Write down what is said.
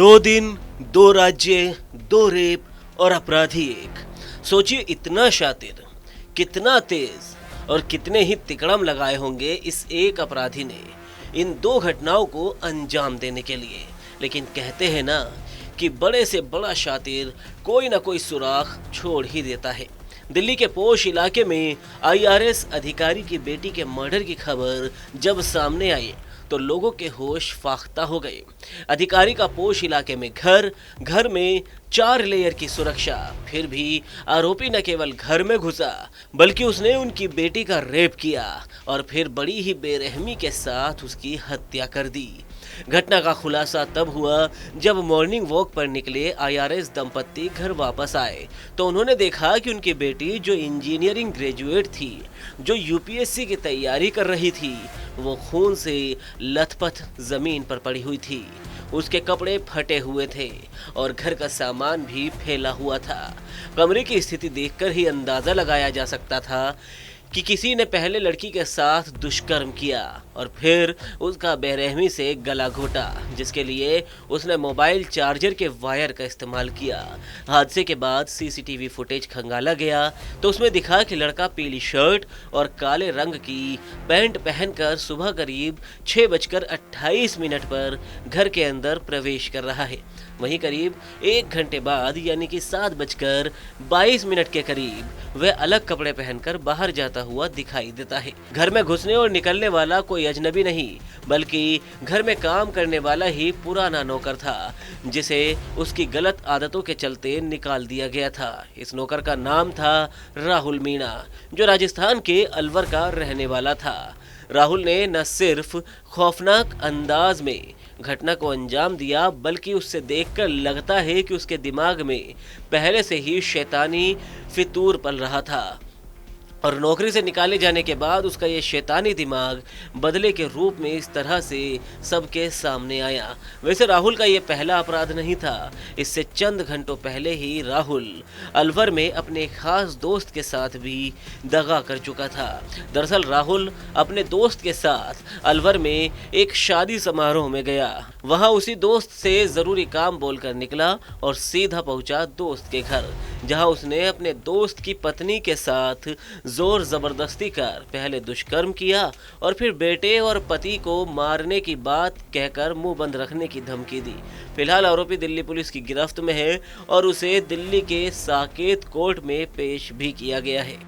दो दिन, दो राज्य, दो रेप और अपराधी एक। सोचिए, इतना शातिर, कितना तेज और कितने ही तिकड़म लगाए होंगे इस एक अपराधी ने इन दो घटनाओं को अंजाम देने के लिए। लेकिन कहते हैं ना कि बड़े से बड़ा शातिर कोई ना कोई सुराख छोड़ ही देता है। दिल्ली के पोश इलाके में आईआरएस अधिकारी की बेटी के मर्डर की खबर जब सामने आई तो लोगों के होश फाख्ता हो गए। अधिकारी का पोश इलाके में घर में 4 लेयर की सुरक्षा, फिर भी आरोपी न केवल घर में घुसा बल्कि उसने उनकी बेटी का रेप किया और फिर बड़ी ही बेरहमी के साथ उसकी हत्या कर दी। घटना का खुलासा तब हुआ जब मॉर्निंग वॉक पर निकले आईआरएस दंपत्ति घर वापस आए तो उन्होंने देखा कि उनकी बेटी, जो इंजीनियरिंग ग्रेजुएट थी, जो यूपीएससी की तैयारी कर रही थी, वो खून से लथपथ जमीन पर पड़ी हुई थी। उसके कपड़े फटे हुए थे और घर का सामान भी फैला हुआ था। कमरे की स्थिति देखकर ही अंदाजा लगाया जा सकता था कि किसी ने पहले लड़की के साथ दुष्कर्म किया और फिर उसका बेरहमी से गला घोटा, जिसके लिए उसने मोबाइल चार्जर के वायर का इस्तेमाल किया। हादसे के बाद सीसीटीवी फुटेज खंगाला गया तो उसमें दिखा कि लड़का पीली शर्ट और काले रंग की पैंट पहनकर सुबह करीब 6:28 पर घर के अंदर प्रवेश कर रहा है। वहीं करीब 1 घंटे बाद यानी कि 7:22 के करीब वह अलग कपड़े पहनकर बाहर जाता हुआ दिखाई देता है। घर में घुसने और निकलने वाला कोई अजनबी नहीं बल्कि घर में काम करने वाला ही पुराना नौकर था, जिसे उसकी गलत आदतों के चलते निकाल दिया गया था। इस नौकर का नाम था राहुल मीणा, जो राजस्थान के अलवर का रहने वाला था। राहुल ने न सिर्फ खौफनाक अंदाज में घटना को अंजाम दिया बल्कि उससे देखकर लगता है कि उसके दिमाग में पहले से ही शैतानी फितूर पल रहा था और नौकरी से निकाले जाने के बाद उसका ये शैतानी दिमाग बदले के रूप में इस तरह से सबके सामने आया। वैसे राहुल का ये पहला अपराध नहीं था। इससे चंद घंटों पहले ही राहुल अलवर में अपने खास दोस्त के साथ भी दगा कर चुका था। दरअसल राहुल अपने दोस्त के साथ अलवर में एक शादी समारोह में गया। वहां उसी दोस्त से जरूरी काम बोलकर निकला और सीधा पहुंचा दोस्त के घर, जहां उसने अपने दोस्त की पत्नी के साथ जोर जबरदस्ती कर पहले दुष्कर्म किया और फिर बेटे और पति को मारने की बात कहकर मुंह बंद रखने की धमकी दी। फिलहाल आरोपी दिल्ली पुलिस की गिरफ्त में है और उसे दिल्ली के साकेत कोर्ट में पेश भी किया गया है।